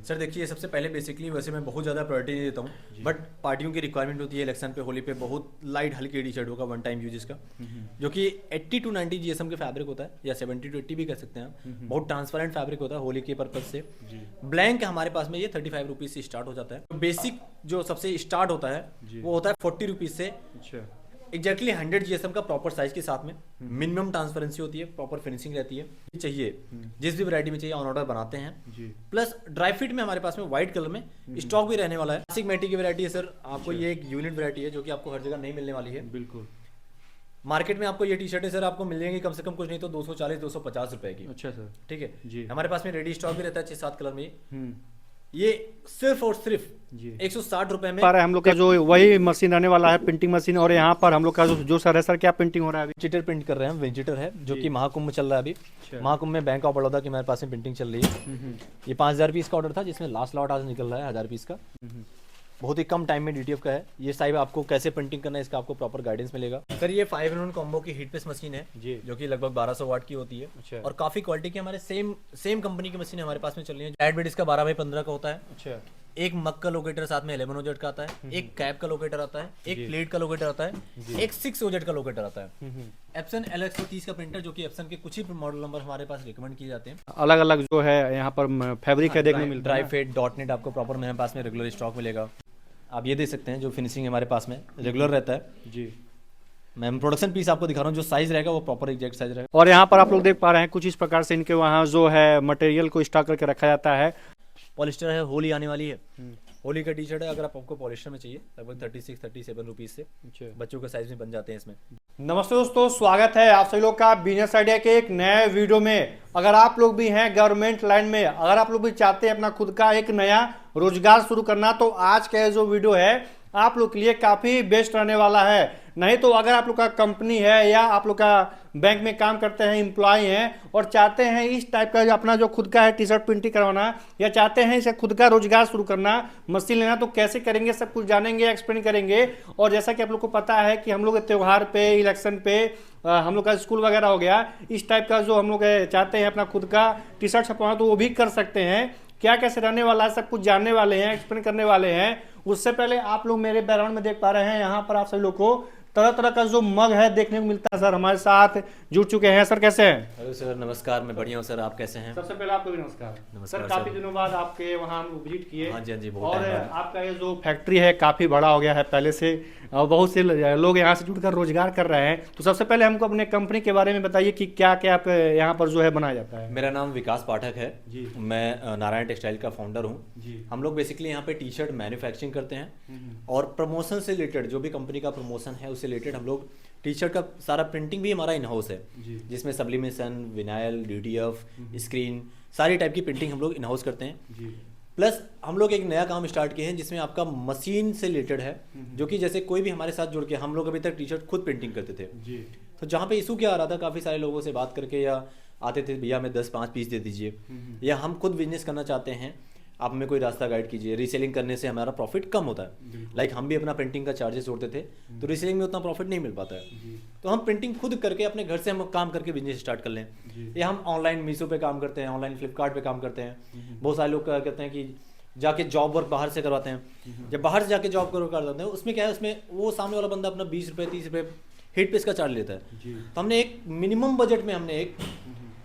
Sir देखिए, सबसे पहले बेसिकली वैसे मैं बहुत ज़्यादा प्रायोरिटी नहीं देता हूँ, बट पार्टियों की रिक्वायरमेंट होती है इलेक्शन पे, होली पे बहुत लाइट हल्की टी शर्ट होगा, वन टाइम यूज का, जो कि 80 to 90 जीएसएम के फैब्रिक होता है, या 70 to 80 भी कर सकते हैं आप। बहुत ट्रांसपेरेंट फैब्रिक होता है होली के पर्पज से। ब्लैंक हमारे पास में ये 35 रुपीज़ से स्टार्ट हो जाता है। बेसिक जो सबसे स्टार्ट होता है वो होता है 40 रुपीज़ से। एग्जैक्टली 100 जीएसएम का प्रॉपर साइज के साथ में मिनिमम ट्रांसपेरेंसी होती है, प्रॉपर फिनिशिंग रहती है। चाहिए जिस भी वैरायटी में चाहिए ऑन ऑर्डर बनाते हैं। प्लस ड्राई फिट में हमारे पास में व्हाइट कलर में स्टॉक भी रहने वाला है। क्लासिक मैटी की वैरायटी है सर, आपको ये एक यूनिट वैरायटी है जो कि आपको हर जगह नहीं मिलने वाली है। बिल्कुल। मार्केट में आपको ये टी शर्टें सर आपको मिल जाएंगी कम से कम कुछ नहीं तो 240-250 रुपए की। अच्छा सर, ठीक है जी। हमारे पास में रेडी स्टॉक भी रहता है 6-7 कलर में। ये सिर्फ और सिर्फ 160 रुपए में। पर हम लोग का जो वही मशीन रहने वाला है, प्रिंटिंग मशीन। और यहाँ पर हम लोग का जो सर है सर, क्या प्रिंटिंग हो रहा है अभी? विजिटर प्रिंट कर रहे हैं, विजिटर है जो कि महाकुंभ में चल रहा है अभी। महाकुंभ में बैंक ऑफ बड़ौदा की हमारे पास में प्रिंटिंग चल रही है। ये 5000 पीस का ऑर्डर था जिसमें लास्ट लॉट आज निकल रहा है 1000 पीस का। बहुत ही कम टाइम में डीटीएफ का है ये। साहिब आपको कैसे प्रिंटिंग करना है इसका आपको प्रॉपर गाइडेंस मिलेगा। सर ये 5-in-1 कॉम्बो की हीट प्रेस मशीन है जी, जो कि लगभग 1200 वाट की होती है। अच्छा। और काफी क्वालिटी की हमारे सेम कंपनी की मशीन हमारे पास में चल रही है। लाइट वेट इसका 12x15 का होता है। अच्छा। एक मग का लोकेटर साथ में 11 OZ का आता है, एक कैप का लोकेटर आता है, एक प्लेट का लोकेटर आता है, एक 6 OZ का लोकेटर आता है। एप्सन LX30 का प्रिंटर, जो कि एप्सन के कुछ ही मॉडल नंबर हमारे पास रिकमेंड किए जाते हैं। अलग अलग जो है यहाँ पर फैब्रिक है देखने मिलता है। ड्राई फिट .NET आपको प्रॉपर मेरे पास में रेगुलर स्टॉक मिलेगा। आप ये देख सकते हैं जो फिनिशिंग हमारे पास में रेगुलर रहता है जी। मैं प्रोडक्शन पीस आपको दिखा रहा हूँ, जो साइज रहेगा वो प्रॉपर एग्जैक्ट साइज रहेगा। और यहाँ पर आप लोग देख पा रहे हैं कुछ इस प्रकार से इनके वहाँ जो है मटेरियल को स्टॉक करके रखा जाता है। पॉलिस्टर है, होली आने वाली है, होली का टी शर्ट है। अगर आपको पॉलिस्टर में चाहिए लगभग 36-37 रुपीज़ से बच्चों के साइज में बन जाते हैं इसमें। नमस्ते दोस्तों, स्वागत है आप सभी लोग का बिजनेस आइडिया के एक नए वीडियो में। अगर आप लोग भी हैं गवर्नमेंट लाइन में, अगर आप लोग भी चाहते हैं अपना खुद का एक नया रोजगार शुरू करना, तो आज का जो वीडियो है आप लोग के लिए काफी बेस्ट रहने वाला है। नहीं तो अगर आप लोग का कंपनी है या आप लोग का बैंक में काम करते हैं, एम्प्लॉय हैं और चाहते हैं इस टाइप का अपना जो खुद का है टी शर्ट प्रिंटिंग करवाना, या चाहते हैं इसे खुद का रोजगार शुरू करना, मशीन लेना, तो कैसे करेंगे सब कुछ जानेंगे, एक्सप्लेन करेंगे। और जैसा कि आप लोग को पता है कि हम लोग त्योहार पे, इलेक्शन पे, हम लोग का स्कूल वगैरह हो गया, इस टाइप का जो हम लोग चाहते हैं अपना खुद का टी शर्ट छपवाना, तो वो भी कर सकते हैं। क्या कैसे रहने वाला है सब कुछ जानने वाले हैं, एक्सप्लेन करने वाले हैं। उससे पहले आप लोग मेरे बैकग्राउंड में देख पा रहे हैं, यहाँ पर आप सभी लोग को तरह तरह का जो मग है देखने को मिलता है। सर हमारे साथ जुड़ चुके हैं। सर कैसे हैं? हेलो सर, नमस्कार। मैं बढ़िया हूँ सर, आप कैसे हैं? सबसे पहले आपको भी नमस्कार। नमस्कार सर, काफी दिनों बाद आपके वहाँ हम विजिट किए। हाँ जी, हाँ जी, और आपका ये जो फैक्ट्री है काफी बड़ा हो गया है पहले से, और बहुत से लोग यहाँ से जुड़कर रोजगार कर रहे हैं। तो सबसे पहले हमको अपने कंपनी के बारे में बताइए कि क्या क्या आप यहाँ पर जो है बनाया जाता है। मेरा नाम विकास पाठक है जी। मैं नारायण टेक्सटाइल का फाउंडर हूँ जी। हम लोग बेसिकली यहाँ पे टी शर्ट मैन्युफैक्चरिंग करते हैं, और प्रमोशन से रिलेटेड जो भी कंपनी का प्रमोशन है उससे रिलेटेड हम लोग टी शर्ट का सारा प्रिंटिंग भी हमारा इन हाउस है, जिसमें सब्लिमेशन, विनाइल, डीटीएफ, स्क्रीन, सारी टाइप की प्रिंटिंग हम लोग इन हाउस करते हैं। प्लस हम लोग एक नया काम स्टार्ट किए हैं जिसमें आपका मशीन से रिलेटेड है, जो कि जैसे कोई भी हमारे साथ जुड़ के, हम लोग अभी तक टी शर्ट खुद प्रिंटिंग करते थे जी। तो जहाँ पे इशू क्या आ रहा था, काफ़ी सारे लोगों से बात करके या आते थे, भैया हमें 10-5 पीस दे दीजिए, या हम खुद बिजनेस करना चाहते हैं, आप हमें कोई रास्ता गाइड कीजिए। रीसेलिंग करने से हमारा प्रॉफिट कम होता है। लाइक हम भी अपना प्रिंटिंग का चार्जेस जोड़ते थे, तो रीसेलिंग में उतना प्रॉफिट नहीं मिल पाता है। तो हम प्रिंटिंग खुद करके अपने घर से हम काम करके बिजनेस स्टार्ट कर लें। या हम ऑनलाइन मीशो पे काम करते हैं, ऑनलाइन फ्लिपकार्ट पे काम करते हैं। बहुत सारे लोग क्या कहते हैं कि जाके जॉब वर्क बाहर से करवाते हैं। जब बाहर से जाके जॉब करवाते हैं, उसमें क्या है, उसमें वो सामने वाला बंदा अपना 20 रुपये 30 रुपये हीट प्रेस का चार्ज लेता है। तो हमने एक मिनिमम बजट में, हमने एक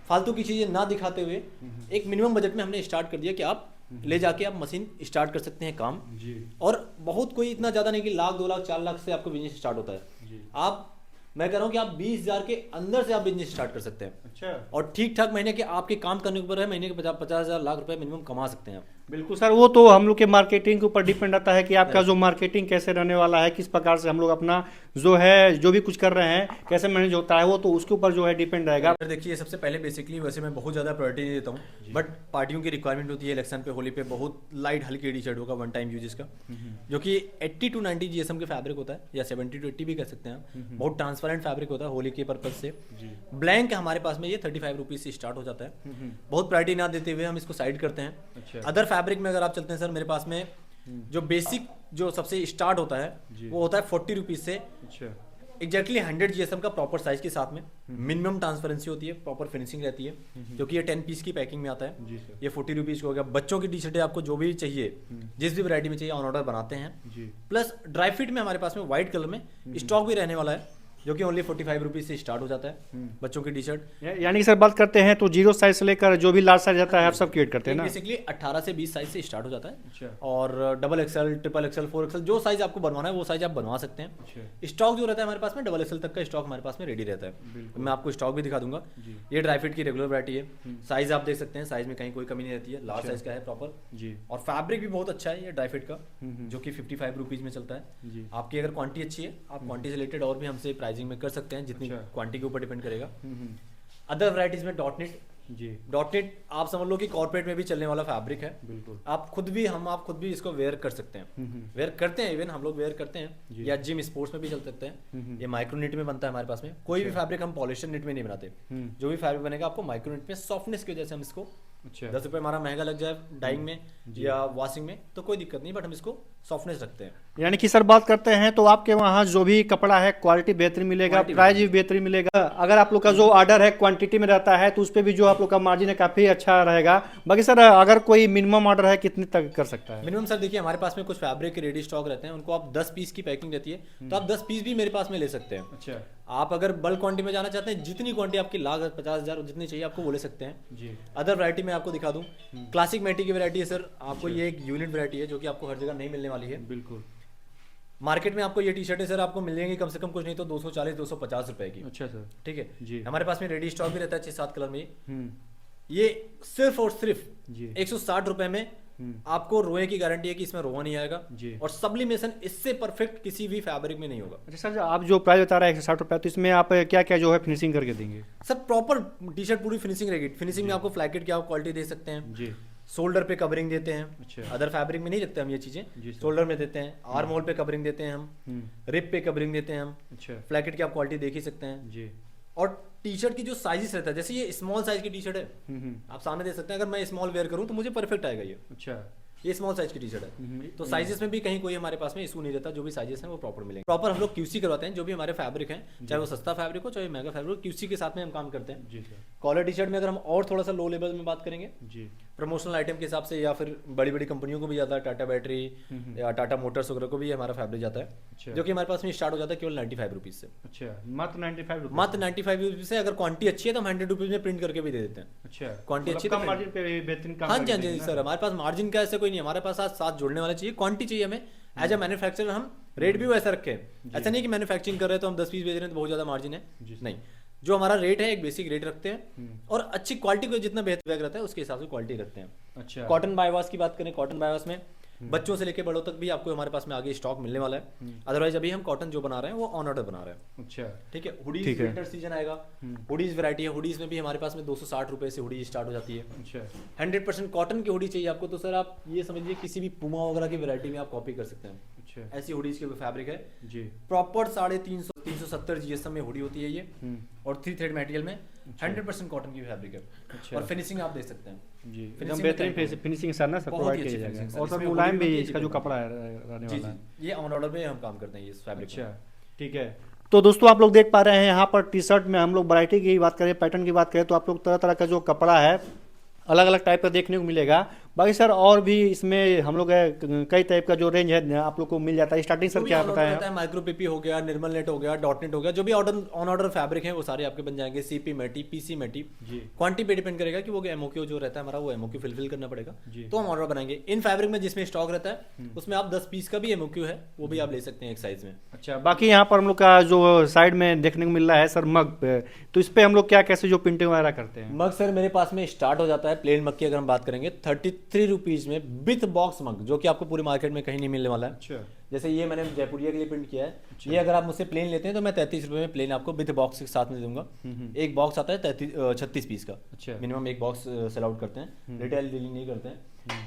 फालतू की चीज़ें ना दिखाते हुए एक मिनिमम बजट में हमने स्टार्ट कर दिया कि आप ले जाके आप मशीन स्टार्ट कर सकते हैं काम जी। और बहुत कोई इतना ज़्यादा नहीं कि 1 लाख 2 लाख 4 लाख से आपका बिजनेस स्टार्ट होता है जी। मैं कह रहा हूँ कि आप 20,000 के अंदर से आप बिजनेस स्टार्ट कर सकते हैं। अच्छा। और ठीक ठाक महीने के आपके काम करने के ऊपर है, महीने के 50,000 लाख रुपए मिनिमम कमा सकते हैं आप। बिल्कुल सर, वो तो हम लोग के मार्केटिंग के ऊपर डिपेंड रहता है कि आपका जो मार्केटिंग कैसे रहने वाला है, किस प्रकार से हम लोग अपना जो है जो भी कुछ कर रहे हैं कैसे मैनेज होता है, वो तो उसके ऊपर जो है डिपेंड रहेगा। देखिए, सबसे पहले बेसिकली वैसे मैं बहुत ज़्यादा प्रायोरिटी नहीं देता हूँ, बट पार्टियों की रिक्वायरमेंट होती है इलेक्शन पे, होली पे बहुत लाइट हल्की टी शर्ट होगा, वन टाइम यूज का, जो कि 80 to 90 जीएसएम के फैब्रिक होता है, या 70 to 80 भी कर सकते हैं आप। बहुत ट्रांसपेरेंट फैब्रिक होता है होली के पर्पज से। ब्लैंक हमारे पास में ये 35 रुपीज़ से स्टार्ट हो जाता है। बहुत प्रायोरिटी ना देते हुए हम इसको साइड करते हैं। अदर फैब्रिक में अगर आप चलते हैं सर, मेरे पास में जो बेसिक जो सबसे स्टार्ट होता है वो होता है 40 रुपीज़ से। एग्जैक्टली 100 GSM का प्रॉपर साइज के साथ में मिनिमम ट्रांसपेरेंसी होती है, प्रॉपर फिनिशिंग रहती है, क्योंकि ये 10 पीस की पैकिंग में आता है। ये 40 रुपीज़ का हो गया। बच्चों की टी शर्टें आपको जो भी चाहिए, जिस भी वैरायटी में चाहिए ऑन ऑर्डर बनाते हैं। प्लस ड्राई फिट में हमारे पास में व्हाइट कलर में स्टॉक भी रहने वाला है, जो कि ओनली 45 रुपीज़ से स्टार्ट हो जाता है बच्चों की टी शर्ट। यानी कि सर बात करते हैं तो 0 साइज से लेकर जो भी लार्ज साइज आता है आप सब क्रिएट करते हैं ना। बेसिकली 18 से 20 साइज से स्टार्ट हो जाता है। और double XL, triple XL, 4XL जो साइज आपको बनवाना है वो साइज आप बनवा सकते हैं। स्टॉक जो रहता है हमारे पास में डबल एक्सएल तक का स्टॉक हमारे पास में रेडी रहता है। मैं आपको स्टॉक भी दिखा दूंगा। ये ड्राई फिट की रेगुलर वैरायटी है। साइज आप देख सकते हैं, साइज में कहीं कोई कमी नहीं रहती है। लार्ज साइज का है प्रॉपर जी। और फैब्रिक भी बहुत अच्छा है ये ड्राई फिट का, जो कि 55 रुपीज़ में चलता है। आपकी अगर क्वांटिटी अच्छी है, आप क्वांटिटी से रिलेटेड और भी हमसे प्राइसिंग में कर सकते हैं, जितनी क्वांटिटी के ऊपर डिपेंड करेगा। अदर वैराइटीज में डॉट नेट आप समझ लो कि कॉर्पोरेट में भी चलने वाला फैब्रिक है। बिल्कुल आप खुद भी इसको वेयर कर सकते हैं। वेयर करते हैं, इवन हम लोग वेयर करते हैं, या जिम स्पोर्ट्स में भी चल सकते हैं। ये माइक्रो निट में बनता है हमारे पास में। कोई भी फैब्रिक हम पॉलिस्टर निट में नहीं बनाते। जो भी फैब्रिक बनेगा आपको माइक्रो निट में सॉफ्टनेस की वजह से हम इसको 10 रुपये हमारा महंगा लग जाए डाइंग में या वॉशिंग में तो कोई दिक्कत नहीं, बट हम इसको सॉफ्टनेस रखते हैं। यानी कि सर बात करते हैं तो आपके वहाँ जो भी कपड़ा है क्वालिटी बेहतरीन मिलेगा, प्राइस भी बेहतरीन मिलेगा। अगर आप लोग का जो ऑर्डर है क्वांटिटी में रहता है तो उस पर भी जो आप लोग का मार्जिन है काफ़ी अच्छा रहेगा। बाकी सर अगर कोई मिनिमम ऑर्डर है कितने तक कर सकता है? मिनिमम सर देखिए हमारे पास में कुछ फैब्रिक के रेडी स्टॉक रहते हैं, उनको आप 10 पीस की पैकिंग रहती है तो आप 10 पीस भी मेरे पास में ले सकते हैं। अच्छा, आप अगर बल्क क्वांटिटी में जाना चाहते हैं, जितनी क्वांटिटी आपकी 50,000 जितनी चाहिए आपको वो ले सकते हैं जी। अदर वैरायटी में आपको दिखा दूं, क्लासिक मैटी की वैरायटी है सर। आपको ये एक यूनिट वैरायटी है जो कि आपको हर जगह नहीं मिलने वाली है। बिल्कुल मार्केट में आपको ये टी शर्टें सर आपको मिल जाएंगी कम से कम कुछ नहीं तो 240-250 रुपए की। अच्छा सर, ठीक है जी। हमारे पास में रेडी स्टॉक भी रहता है 6-7 कलर में। ये सिर्फ और सिर्फ 160 रुपए में आपको रोए की गारंटी है कि इसमें रोआ नहीं आएगा जी। और सब्लिमेशन इससे परफेक्ट किसी भी फैब्रिक में नहीं होगा। अच्छा सर, आप जो प्राइस बता रहे हैं 160 रुपए, तो इसमें आप क्या क्या जो है फिनिशिंग करके देंगे? सर प्रॉपर टी शर्ट पूरी फिनिशिंग रहेगी। फिनिशिंग में आपको फ्लैकेट की आप क्वालिटी दे सकते हैं जी। शोल्डर पे कवरिंग देते हैं। अच्छा। अदर फैब्रिक में नहीं रखते हम ये चीजें, शोल्डर में देते हैं। आर्म होल पे कवरिंग देते हैं हम, रिप पे कवरिंग देते हैं हम। अच्छा। फ्लैकेट की आप क्वालिटी देख ही सकते हैं जी। और टी शर्ट की जो साइजेस रहता है, जैसे ये स्मॉल साइज की टी शर्ट है, आप सामने देख सकते हैं। अगर मैं स्मॉल वेयर करूं तो मुझे परफेक्ट आएगा ये। अच्छा, ये स्मॉल साइज की टी शर्ट है। तो साइजेस में भी कहीं कोई हमारे पास में इशू नहीं रहता। जो भी साइजेस हैं वो प्रॉपर मिलेंगे। प्रॉपर हम लोग क्यूसी करवाते हैं। जो भी हमारे फैब्रिक हैं, चाहे वो सस्ता फैब्रिक हो चाहे महंगा फैब्रिक हो, क्यूसी के साथ में हम काम करते हैं जी। कॉलर टी शर्ट में अगर हम और थोड़ा सा लो लेवल में बात करेंगे जी, प्रमोशनल आइटम के हिसाब से, या फिर बड़ी बड़ी कंपनियों को भी जाता है, टाटा बैटरी या टाटा मोटर्स वगैरह को भी हमारा फैब्रिक जाता है, जो कि हमारे पास में स्टार्ट हो जाता है केवल 95 रुपीज से। अच्छा, मात्र 95 रुपीज से। अगर क्वांटिटी अच्छी है तो हम 100 रुपीज में प्रिंट करके भी दे देते हैं। अच्छा, क्वांटिटी अच्छी है मार्जिन पे बेहतरीन काम। हाँ जी, हाँ जी सर, हमारे पास मार्जिन का ऐसा कोई नहीं। हमारे पास साथ जोड़ने वाले चाहिए, क्वांटिटी चाहिए हमें। एज अ मैन्युफैक्चरर हम रेट भी वैसा रखे हैं। ऐसा नहीं कि मैन्युफैक्चरिंग कर रहे हैं तो हम 10 पीस बेच रहे हैं तो बहुत ज्यादा मार्जिन है, नहीं। जो हमारा रेट है एक बेसिक रेट रखते हैं, और अच्छी क्वालिटी को जितना बेहतर बैग रहता है उसके हिसाब से क्वालिटी रखते हैं। अच्छा, कॉटन बायवास की बात करें, कॉटन बायवास में बच्चों से लेके बड़ों तक भी आपको हमारे पास में आगे स्टॉक मिलने वाला है। अदरवाइज अभी हम कॉटन जो बना रहे हैं वो ऑन ऑर्डर बना रहे हैं। अच्छा, ठीक है। हुडीज विंटर सीजन आएगा, हुडीज वैरायटी है। हुडीज में भी हमारे पास में 260 रुपए से हुडी स्टार्ट हो जाती है। अच्छा, 100% कॉटन की हुडी चाहिए आपको तो सर आप ये समझिए किसी भी पुमा वगैरह की वैरायटी में आप कॉपी कर सकते हैं। अच्छा, ऐसी हुडीज की फैब्रिक है जी। प्रॉपर 350-370 GSM में हुडी होती है ये, और 3 थ्रेड मटेरियल में 100% कॉटन की फैब्रिक है। अच्छा, और फिनिशिंग आप देख सकते हैं जी, एकदम बेहतरीन फिनिशिंग सर ना, सब प्रोवाइड किया जाएगा। और सर मुलायम भी इसका जो कपड़ा है रहने वाला है, ये ऑन ऑर्डर पे हम काम करते हैं इस फैब्रिक। अच्छा, ठीक है। तो दोस्तों आप लोग देख पा रहे हैं यहाँ पर टी शर्ट में हम लोग वैरायटी की बात करें, पैटर्न की बात करें तो आप लोग तरह तरह का जो कपड़ा है अलग अलग टाइप का देखने को मिलेगा। बाकी सर और भी इसमें हम लोग कई टाइप का जो रेंज है आप लोग को मिल जाता है। स्टार्टिंग सर क्या बताया? माइक्रो पीपी हो गया, निर्मल नेट हो गया, डॉट नेट हो गया, जो भी ऑन ऑर्डर फैब्रिक है वो सारे आपके बन जाएंगे। सीपी मैटी, पीसी मैटी, क्वांटिटी पे डिपेंड करेगा कि वो एमओक्यू जो रहता है हमारा वो एमओक्यू फिलफिल करना पड़ेगा, तो हम ऑर्डर बनाएंगे। इन फैब्रिक में जिसमें स्टॉक रहता है उसमें आप 10 पीस का भी एमओक्यू है वो भी आप ले सकते हैं एक साइज में। अच्छा, बाकी यहाँ पर हम लोग का जो साइड में देखने को मिल रहा है सर मग, तो इस पे हम लोग क्या कैसे जो प्रिंटिंग वगैरह करते हैं? मग सर मेरे पास में स्टार्ट हो जाता है प्लेन मग की अगर हम बात करेंगे 33 रुपीज में विथ बॉक्स मग, जो कि आपको पूरी मार्केट में कहीं नहीं मिलने वाला है। अच्छा, जैसे ये मैंने जयपुरिया के लिए प्रिंट किया है। अच्छा, ये अगर आप मुझसे प्लेन लेते हैं तो मैं 33 रुपए में प्लेन आपको विथ बॉक्स के साथ में दूंगा। एक बॉक्स आता है 36 पीस का। अच्छा, मिनिमम एक बॉक्स सेल आउट करते हैं, रिटेल डीलिंग नहीं करते हैं।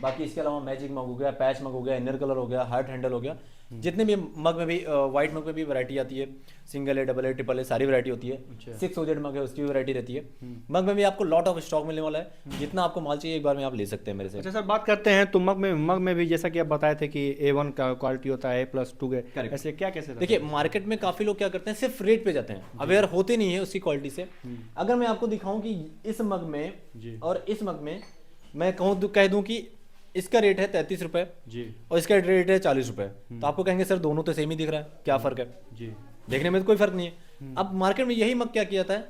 बाकी इसके अलावा मैजिक मग हो गया, पैच मग हो गया, इनर कलर हो गया, हार्ट हैंडल हो गया, जितने भी मग में भी व्हाइट मग में भी वैरायटी आती है, सिंगल है, डबल है, ट्रिपल है, सारी वैरायटी होती है। 6 OZ मग है, उसकी भी वैरायटी रहती है। मग में भी आपको लॉट ऑफ स्टॉक मिलने वाला है, जितना आपको माल चाहिए एक बार में आप ले सकते हैं मेरे से। अच्छा सर, बात करते हैं तो मग में भी जैसा कि आप बताए थे कि A1 का क्वालिटी होता है, A+2 के, ऐसे क्या कैसे रहता है? देखिए मार्केट में काफी लोग क्या करते हैं, सिर्फ रेट पे जाते हैं, अवेयर होते नहीं है उसकी क्वालिटी से। अगर मैं आपको दिखाऊं कि इस मग में और इस मग में मैं कहूँ तो कह दूं कि इसका रेट है 33 रुपए जी और इसका रेट है 40 रुपए, तो आपको कहेंगे सर दोनों तो सेम ही दिख रहा है, क्या फर्क है? जी देखने में तो कोई फर्क नहीं है। अब मार्केट में यही मग क्या किया था,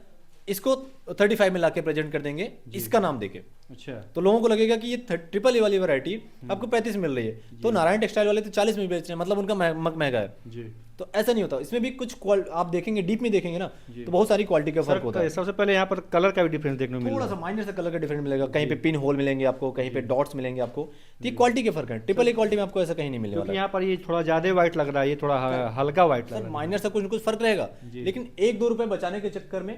इसको 35 में लाके प्रेजेंट कर देंगे इसका नाम देके, अच्छा, तो लोगों को लगेगा कि ये ट्रिपल ए वाली वैरायटी आपको 35 मिल रही है, तो नारायण टेक्सटाइल वाले तो 40 में बेच रहे हैं, मतलब उनका मग महंगा है जी। तो ऐसा नहीं होता। इसमें भी कुछ आप देखेंगे डीप में देखेंगे ना, तो बहुत सारी क्वालिटी का फर्क होता है। सबसे पहले यहाँ पर कलर का भी डिफरेंस देखने को मिल थोड़ा रहा सा माइनर से कलर का डिफरेंट मिलेगा, कहीं पे पिन होल मिलेंगे आपको, कहीं पे डॉट्स मिलेंगे आपको, तो ये क्वालिटी के फर्क है। ट्रिपल ए क्वालिटी में आपको ऐसा कहीं नहीं मिलने है। वाला। यहाँ पर ये थोड़ा ज्यादा व्हाइट लग रहा है, ये थोड़ा हल्का व्हाइट लग रहा है। माइनर से कुछ न कुछ फर्क रहेगा, लेकिन 1-2 रुपए बचाने के चक्कर में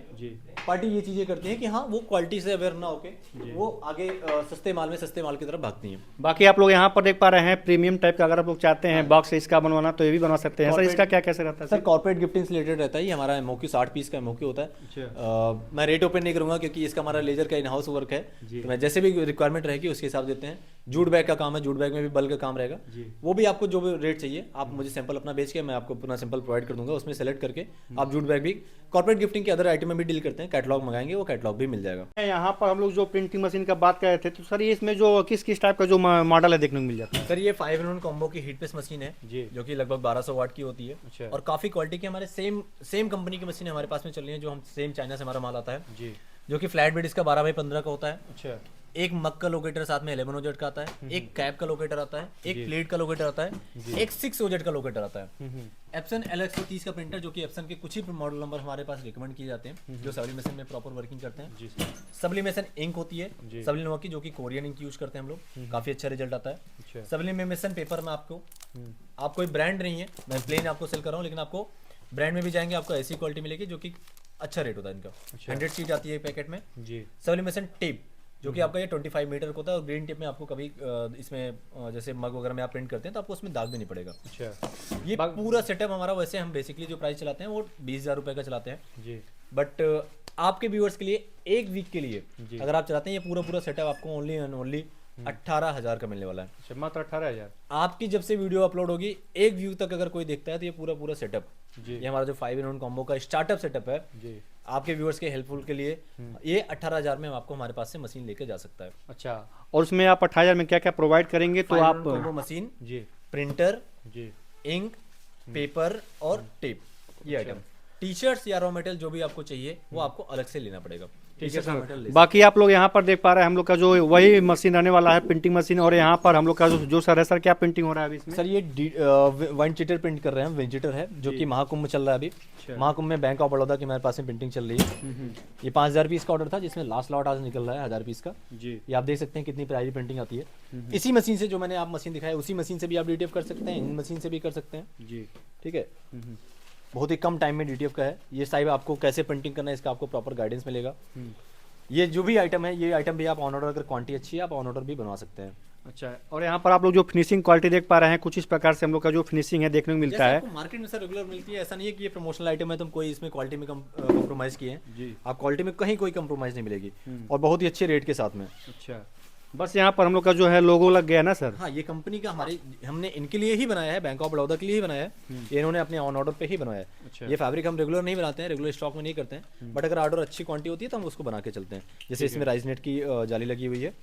पार्टी ये चीजें करती है कि हाँ वो क्वालिटी से अवेयर ना होके वो आगे सस्ते माल की तरफ भागती है। बाकी आप लोग यहाँ पर देख पा रहे हैं प्रीमियम टाइप का, अगर आप लोग चाहते हैं बॉक्स इसका बनवाना तो ये भी बनवा सकते हैं। सर इसका क्या कैसे रहता है? सर कॉर्पोरेट गिफ्टिंग से रिलेटेड रहता है, ये हमारा एमओक्यू 60 पीस का एमओक्यू होता है। मैं रेट ओपन नहीं करूंगा क्योंकि इसका हमारा लेजर का इन हाउस वर्क है, तो मैं जैसे भी रिक्वायरमेंट रहेगी उसके हिसाब देते हैं। जूट बैग का काम है, जूट बैग में भी बल्क का काम रहेगा, वो भी आपको जो भी रेट चाहिए आप मुझे सैंपल अपना बेच के मैं आपको अपना सैंपल प्रोवाइड कर दूंगा, उसमें सेलेक्ट करके आप जूट बैग भी कॉर्पोरेट गिफ्टिंग के अदर आइटम में भी डील करते हैं। कैटलॉग मंगाएंगे वो कैटलॉग भी मिल जाएगा। यहाँ पर हम लोग जो प्रिंटिंग मशीन का बात कर रहे थे, तो सर ये इसमें जो किस टाइप का जो मॉडल है देखने को मिल जाता है? सर ये 5-in-1 कॉम्बो की हीट प्रेस मशीन है जी, जो कि लगभग 1200 वाट की होती है और काफी क्वालिटी की हमारे सेम कंपनी की मशीन हमारे पास में चल रही है, जो हम सेम चाइना से हमारा माल आता है जी, जो कि फ्लैट बेड इसका 12x15 का होता है। अच्छा, एक मग का लोकेटर साथ में 11 OZ का आता है, एक कैप का लोकेटर आता है, एक प्लेट का लोकेटर आता है, एक 6 OZ का लोकेटर आता है। एप्सन LX130 का प्रिंटर, जो कि एप्सन के कुछ ही मॉडल नंबर हमारे पास रिकमेंड किए जाते हैं जो सब्लिमेशन में प्रॉपर वर्किंग करते हैं। सब्लिमेशन इंक होती है सब्लिनोवा की, जो कि कोरियन इंक यूज करते हैं हम लोग, काफी अच्छा रिजल्ट आता है। सब्लिमेशन पेपर में आपको कोई ब्रांड नहीं है, मैं प्लेन आपको सेल कर रहा हूँ, लेकिन आपको ब्रांड में भी जाएंगे आपको ऐसी क्वालिटी मिलेगी जो कि अच्छा रेट होता है इनका। 100 शीट आती है पैकेट में जी। सब्लिमेशन टेप, जो कि आपका ये 25 मीटर का होता है और ग्रीन टेप में आपको कभी इसमें जैसे मग वगैरह में आप प्रिंट करते हैं तो आपको उसमें दाग भी नहीं पड़ेगा। अच्छा, ये पूरा सेटअप हमारा, वैसे हम बेसिकली जो प्राइस चलाते हैं वो 20,000 रुपये का चलाते हैं जी, बट आपके व्यूअर्स के लिए एक वीक के लिए अगर आप चलाते हैं ये पूरा सेटअप आपको ओनली एंड ओनली 18,000 का मिलने वाला है। मात्र 18,000। आपकी जब से वीडियो अपलोड होगी एक व्यू तक अगर कोई देखता है तो ये पूरा सेटअप, ये हमारा जो 5-in-1 कॉम्बो का स्टार्टअप सेटअप है जी, आपके व्यूअर्स के हेल्पफुल के लिए ये 18,000 में आपको हमारे पास से मशीन लेके जा सकता है। अच्छा, और उसमें आप 18,000 में क्या क्या प्रोवाइड करेंगे? तो आप कॉम्बो मशीन जी, प्रिंटर जी, इंक, पेपर और टेप, ये आइटम। टी शर्ट्स या रॉ मटेरियल जो भी आपको चाहिए वो आपको अलग से लेना पड़ेगा। ठीक है सर। बाकी आप लोग यहाँ पर देख पा रहे हैं हम लोग का जो वही मशीन रहने वाला है, प्रिंटिंग मशीन, और यहाँ पर हम लोग का जो सर है, सर क्या प्रिंटिंग हो रहा है अभी इसमें? सर ये विंचीटर प्रिंट कर रहे हैं, विंचीटर है जो कि महाकुंभ चल रहा है अभी। महाकुंभ में बैंक ऑफ बड़ौदा की हमारे पास में प्रिंटिंग चल रही है। ये 5,000 पीस का ऑर्डर था, जिसमें लास्ट लॉट आज निकल रहा है 1,000 पीस का जी। ये आप देख सकते हैं कितनी प्यारी प्रिंटिंग आती है। इसी मशीन से जो मैंने आप मशीन दिखाया उसी मशीन से भी आप डीटीएफ कर सकते हैं, इन मशीन से भी कर सकते हैं जी। ठीक है, बहुत ही कम टाइम में डीटीएफ का है ये। साहिब आपको कैसे प्रिंटिंग करना है इसका आपको प्रॉपर गाइडेंस मिलेगा। ये जो भी आइटम है, ये आइटम भी आप ऑन ऑर्डर, अगर क्वांटिटी अच्छी है आप ऑन ऑर्डर भी बनवा सकते हैं। अच्छा, और यहाँ पर आप लोग जो फिनिशिंग क्वालिटी देख पा रहे हैं, कुछ इस प्रकार से हम लोग का जो फिनिशिंग है देखने को मिलता है। मार्केट में सर रेगुलर मिलती है, ऐसा नहीं है कि ये प्रमोशनल आइटम है तुम कोई इसमें क्वालिटी में कॉम्प्रोमाइज किए हैं जी। आप क्वालिटी में कहीं कोई कॉम्प्रोमाइज नहीं मिलेगी और बहुत ही अच्छे रेट के साथ में। अच्छा, बस यहाँ पर हम लोग का जो है लोगो लग गया ना सर? हाँ, ये कंपनी का हमने इनके लिए ही बनाया है, बैंक ऑफ बड़ौदा के लिए ही बनाया है। ये इन्होंने अपने ऑन ऑर्डर पे ही बनाया है। अच्छा। ये फैब्रिक हम रेगुलर नहीं बनाते हैं, रेगुलर स्टॉक में नहीं करते हैं, बट अगर ऑर्डर अच्छी क्वांटिटी होती है तो हम उसको बना के चलते हैं। जैसे इसमें राइस नेट की जाली लगी हुई है,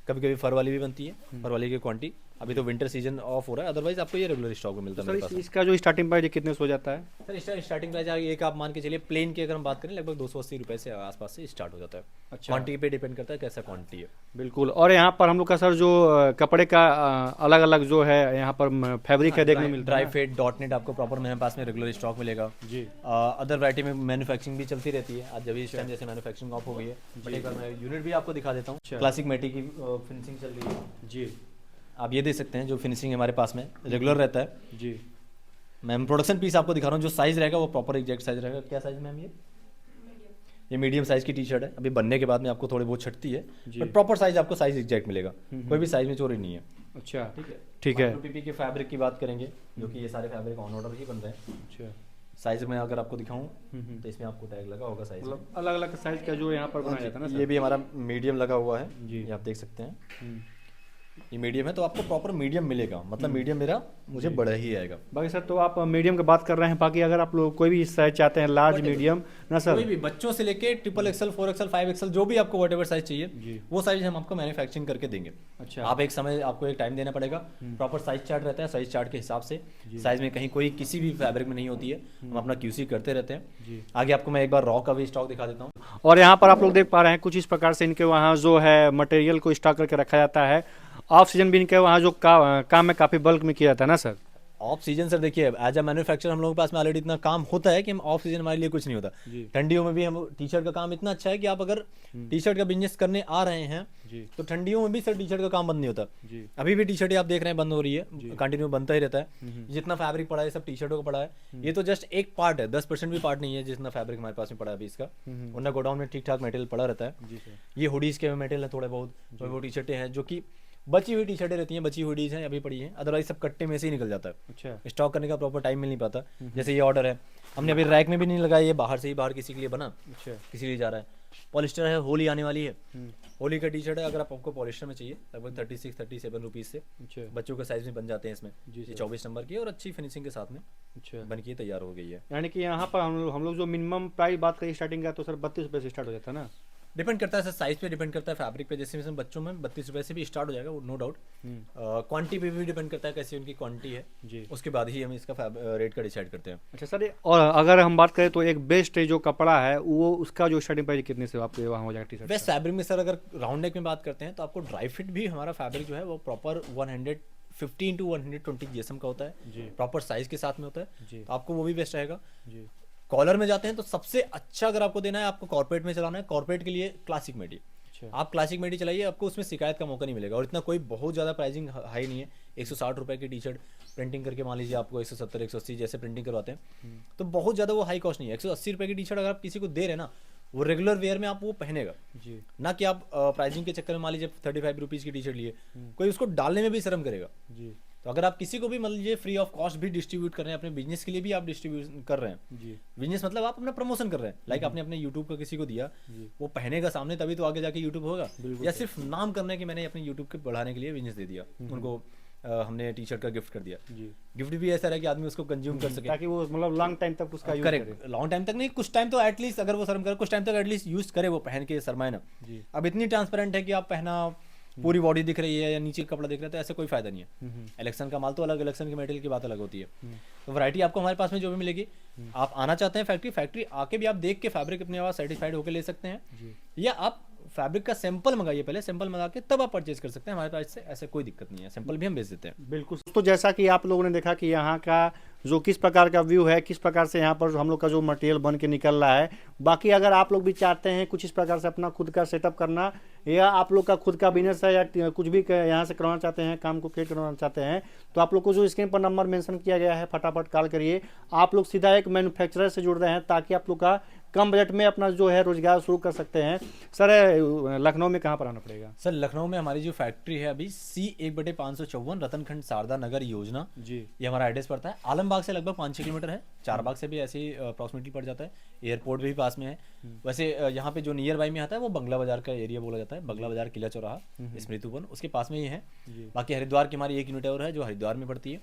कभी कभी फर वाली भी बनती है, फर वाली की क्वांटिटी। अभी तो विंटर सीजन ऑफ हो रहा है, अदरवाइज आपको ये रेगुलर स्टॉक में मिलता है। सर इसका जो स्टार्टिंग प्राइस कितने से हो जाता है? सर स्टार्टिंग प्राइस एक आप मान के चलिए प्लेन की अगर हम बात करें लगभग 280 रुपए से आसपास से स्टार्ट हो जाता है। अच्छा, क्वांटिटी पे डिपेंड करता है कैसा क्वांटिटी है। बिल्कुल। और यहाँ पर हम लोग का सर जो कपड़े का अलग अलग जो है यहाँ पर फैब्रिक है देखने मिलता है। ड्राई फिट, डॉट नेट आपको प्रॉपर मेरे पास में रेगुलर स्टॉक मिलेगा जी। अदर वैरायटी में मैन्युफैक्चरिंग भी चलती रहती है। आज जब इस टाइम जैसे मैन्युफैक्चरिंग ऑफ हो गई है, बट एक बार मैं यूनिट भी आपको दिखा देता हूँ। क्लासिक मैटी की फिनिशिंग चल रही है जी, आप ये देख सकते हैं जो फिनिशिंग हमारे पास में रेगुलर रहता है जी। मैं प्रोडक्शन पीस आपको दिखा रहा हूँ, जो साइज रहेगा वो प्रॉपर एग्जैक्ट साइज रहेगा। क्या साइज मैम? ये ये मीडियम साइज की टी शर्ट है, अभी बनने के बाद में आपको थोड़ी बहुत छटती है, बट प्रॉपर साइज आपको साइज एग्जैक्ट मिलेगा, कोई भी साइज में चोरी नहीं है। अच्छा ठीक है। पीपी के फैब्रिक की बात करेंगे, जो कि ये सारे फैब्रिक ऑन ऑर्डर ही बन रहे हैं। अच्छा, साइज में अगर आपको दिखाऊं तो इसमें आपको टैग लगा होगा साइज, मतलब अलग अलग साइज का जो यहाँ पर बनाया जाता है ना। ये भी हमारा मीडियम लगा हुआ है जी, ये आप देख सकते हैं, ये मीडियम है, तो आपको प्रॉपर मीडियम मिलेगा, मतलब मीडियम मेरा मुझे बड़ा ही आएगा। बाकी सर तो आप मीडियम की बात कर रहे हैं, बाकी अगर आप लोग कोई भी साइज चाहते हैं, लार्ज मीडियम ना सर, कोई भी बच्चों से लेके XXL 4XL 5XL जो भी आपको व्हाटएवर साइज चाहिए वो साइज हम आपको मैन्युफैक्चरिंग करके देंगे। अच्छा, आप एक समय आपको एक टाइम देना पड़ेगा, प्रॉपर साइज चार्ट रहता है, साइज चार्ट के हिसाब से साइज में कहीं कोई किसी भी फैब्रिक में नहीं होती है, हम अपना QC करते रहते हैं। आगे आपको मैं एक बार रॉ का भी स्टॉक दिखा देता हूँ। और यहाँ पर आप लोग देख पा रहे हैं कुछ इस प्रकार से इनके वहाँ जो है मटेरियल को स्टॉक करके रखा जाता है। ऑफ सीजन भी इनके वहाँ जो काम में काफ़ी बल्क में किया जाता है ना सर। ऑफ सीजन सर देखिए, एज अ मैन्युफैक्चर हम लोगों के पास में ऑलरेडी इतना काम होता है कि हम ऑफ सीजन हमारे लिए कुछ नहीं होता। ठंडियों में भी हम टी शर्ट का काम इतना अच्छा है कि आप अगर टी शर्ट का बिजनेस करने आ रहे हैं तो ठंडियों में भी सर टी शर्ट का काम बंद नहीं होता। अभी भी टी शर्ट आप देख रहे हैं बंद हो रही है, कंटिन्यू बनता ही रहता है। जितना फैब्रिक पड़ा है सब टी शर्टों का पड़ा है, ये तो जस्ट एक पार्ट है, 10% भी पार्ट नहीं है जितना फैब्रिक हमारे पास में पड़ा है अभी इसका, वरना गोडाउन में ठीक ठाक मटेरियल पड़ा रहता है। ये हुडीज के मटेरियल है थोड़े बहुत, वो टी शर्टें हैं जो कि बची हुई टी शर्टें रहती हैं, बची हुई हैं अभी पड़ी हैं, अदरवाइज सब कट्टे में से ही निकल जाता है। अच्छा, स्टॉक करने का प्रॉपर टाइम मिल नहीं पाता। जैसे ये ऑर्डर है, हमने अभी रैक में भी नहीं लगाया, ये बाहर से ही बाहर किसी के लिए बना, अच्छा किसी लिए जा रहा है। पॉलिस्टर है, होली आने वाली है, होली का टी शर्ट है, अगर आपको पॉलिस्टर में चाहिए लगभग 36-37 रुपीज़ से बच्चों के साइज में बन जाते हैं इसमें। ये 24 नंबर की और अच्छी फिनिशिंग के साथ में अच्छा बन के तैयार हो गई है। यानी कि यहाँ पर हम लोग जो मिनिमम प्राइस बात करें स्टार्टिंग का, तो सर 32 रुपये से स्टार्ट हो जाता है ना। डिपेंड करता है सर, साइज पे डिपेंड करता है, फैब्रिक पे, जैसे बच्चों में 32 रुपये से भी स्टार्ट हो जाएगा, नो डाउट। क्वांटिटी पे भी डिपेंड करता है कैसी उनकी क्वांटिटी है जी, उसके बाद ही हम इसका रेट का डिसाइड करते हैं। अच्छा सर, और अगर हम बात करें तो एक बेस्ट जो कपड़ा है वो उसका जो स्टार्टिंग प्राइस कितने से आपके वहाँ हो जाएगा टी शर्ट? बेस्ट फैब्रिक में सर अगर राउंड नेक में बात करते हैं तो आपको ड्राई फिट भी हमारा फैब्रिक जो है वो प्रॉपर 115 to 120 GSM का होता है, प्रॉपर साइज के साथ में होता है, तो आपको वो भी बेस्ट रहेगा जी। कॉलर में जाते हैं तो सबसे अच्छा अगर आपको देना है, आपको कॉर्पोरेट में चलाना है, कॉर्पोरेट के लिए क्लासिक मेडी, आप क्लासिक मेडी चलाइए, आपको उसमें शिकायत का मौका नहीं मिलेगा, और इतना कोई बहुत ज़्यादा प्राइसिंग हाई नहीं है। 160 रुपये की टी शर्ट प्रिंटिंग करके मान लीजिए आपको 170-180 जैसे प्रिंटिंग करवाते हैं, तो बहुत ज़्यादा वो हाई कॉस्ट नहीं है। 180 रुपये की टी शर्ट अगर आप किसी को दे रहे हैं ना, वो रेगुलर वेयर में आप वो पहनेगा जी, ना कि आप प्राइसिंग के चक्कर में मान लीजिए 35 रुपीज़ की टी शर्ट लिए, कोई उसको डालने में भी शर्म करेगा जी। तो अगर आप किसी को भी मान लीजिए फ्री ऑफ कॉस्ट भी डिस्ट्रीब्यूट कर रहे हैं, अपने बिजनेस के लिए भी आप डिस्ट्रीब्यूट कर रहे हैं जी, बिजनेस मतलब आप अपना प्रमोशन कर रहे हैं, लाइक आपने अपने यूट्यूब का किसी को दिया, वो पहनेगा सामने तभी तो आगे जाके यूट्यूब होगा, या सिर्फ नाम करने की मैंने अपने यूट्यूब के बढ़ाने के लिए बिजनेस दे दिया उनको, हमने टी शर्ट का गिफ्ट कर दिया जी। गिफ्ट भी ऐसा है कि आदमी उसको कंज्यूम कर सके, ताकि वो मतलब लॉन्ग टाइम तक उसका यूज करे। लॉन्ग टाइम तक नहीं, कुछ टाइम तो एटलीस्ट अगर वो शर्म करे, कुछ टाइम तक एटलीस्ट यूज करे, वो पहन के शर्माए ना। अब इतनी ट्रांसपेरेंट है कि आप पहना पूरी बॉडी दिख रही है या नीचे कपड़ा दिख रहा है, तो ऐसा कोई फायदा नहीं है। इलेक्शन का माल तो अलग, इलेक्शन के मटेरियल की बात अलग होती है। तो वैरायटी आपको हमारे पास में जो भी मिलेगी, आप आना चाहते हैं फैक्ट्री आके भी आप देख के फैब्रिक अपने आवाज सेटिस्फाइड होकर ले सकते हैं, या आप फैब्रिक का सैंपल मंगाइए, पहले सैंपल मंगा के तब आप परचेज कर सकते हैं हमारे पास से, ऐसे कोई दिक्कत नहीं है, सैंपल भी हम भेज देते हैं। बिल्कुल। तो जैसा कि आप लोगों ने देखा कि यहाँ का जो किस प्रकार का व्यू है, किस प्रकार से यहाँ पर हम लोग का जो मटेरियल बन के निकल रहा है। बाकी अगर आप लोग भी चाहते हैं कुछ इस प्रकार से अपना खुद का सेटअप करना, या आप लोग का खुद का बिजनेस है, या कुछ भी यहाँ से करवाना चाहते हैं, काम को क्रिएट करवाना चाहते हैं, तो आप लोग को जो स्क्रीन पर नंबर मेंशन किया गया है, फटाफट कॉल करिए। आप लोग सीधा एक मैन्युफैक्चरर से जुड़ रहे हैं ताकि आप लोग का कम बजट में अपना जो है रोजगार शुरू कर सकते हैं। सर लखनऊ में कहाँ पर आना पड़ेगा? सर लखनऊ में हमारी जो फैक्ट्री है अभी C1/554 रतनखंड शारदा नगर योजना जी, ये हमारा एड्रेस पड़ता है। आलमबाग से लगभग 5-6 किलोमीटर है, चारबाग से भी ऐसे ही अप्रॉक्सिमेटली पड़ जाता है, एयरपोर्ट भी पास में है। वैसे यहाँ पे जो नियर बाई में आता है वो बंगला बाजार का एरिया बोला जाता है, बंगला बाजार किला चौराहा स्मृति वन, उसके पास में ही है। बाकी हरिद्वार की हमारी एक यूनिट और है जो हरिद्वार में पड़ती है,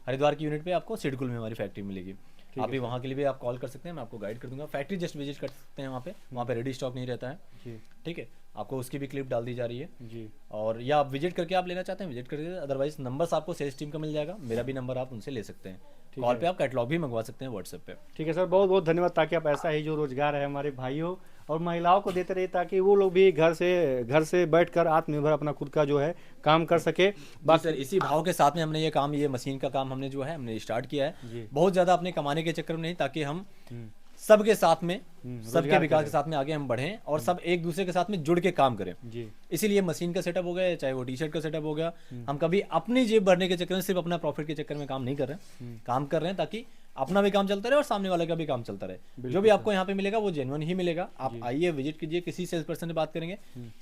हरिद्वार की यूनिट पे आपको सिडकुल में हमारी फैक्ट्री मिलेगी। आप भी वहाँ के लिए भी आप कॉल कर सकते हैं, मैं आपको गाइड कर दूंगा। फैक्ट्री जस्ट विजिट कर सकते हैं, वहाँ पे रेडी स्टॉक नहीं रहता है, ठीक है, आपको उसकी भी क्लिप डाल दी जा रही है जी। और या आप विजिट करके आप लेना चाहते हैं विजिट करके, अदरवाइज नंबर्स आपको सेल्स टीम का मिल जाएगा, मेरा भी नंबर आप उनसे ले सकते हैं, कॉल पे आप कैटलॉग भी मंगवा सकते हैं व्हाट्सएप पे। ठीक है सर, बहुत बहुत धन्यवाद। ताकि आप ऐसा ही जो रोजगार है हमारे भाइयों और महिलाओं को देते रहे, ताकि वो लोग भी घर से बैठकर आत्मनिर्भर अपना खुद का जो है काम कर सके। बाकी सर इसी भाव के साथ में हमने ये काम, ये मशीन का काम हमने जो है हमने स्टार्ट किया है, बहुत ज़्यादा अपने कमाने के चक्कर में नहीं, ताकि हम सबके साथ में, सबके विकास के साथ में आगे हम बढ़ें और सब एक दूसरे के साथ में जुड़ के काम करें जी। इसीलिए मशीन का सेटअप हो गया, चाहे वो टी शर्ट का सेटअप हो गया, हम कभी अपनी जेब भरने के चक्कर में, सिर्फ अपना प्रॉफिट के चक्कर में काम नहीं कर रहे हैं, काम कर रहे हैं ताकि अपना भी काम चलता रहे और सामने वाले का भी काम चलता रहे। जो भी आपको यहाँ पे मिलेगा वो जेन्युइन ही मिलेगा। आप आइए, विजिट कीजिए, किसी सेल्स पर्सन से बात करेंगे,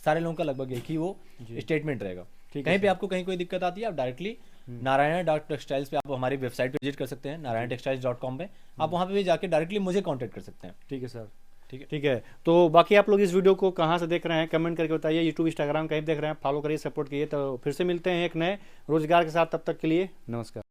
सारे लोगों का लगभग एक ही वो स्टेटमेंट रहेगा। कहीं पे आपको कहीं कोई दिक्कत आती है, आप डायरेक्टली नारायण टेक्सटाइल्स पे आप हमारी वेबसाइट पे विजिट कर सकते हैं, narayantextiles.com पे। आप वहाँ पे भी जाके डायरेक्टली मुझे कांटेक्ट कर सकते हैं। ठीक है सर, ठीक है। तो बाकी आप लोग इस वीडियो को कहाँ से देख रहे हैं कमेंट करके बताइए। यूट्यूब, इंस्टाग्राम कहीं देख रहे हैं, फॉलो करिए, सपोर्ट कीजिए। तो फिर से मिलते हैं एक नए रोजगार के साथ, तब तक के लिए नमस्कार।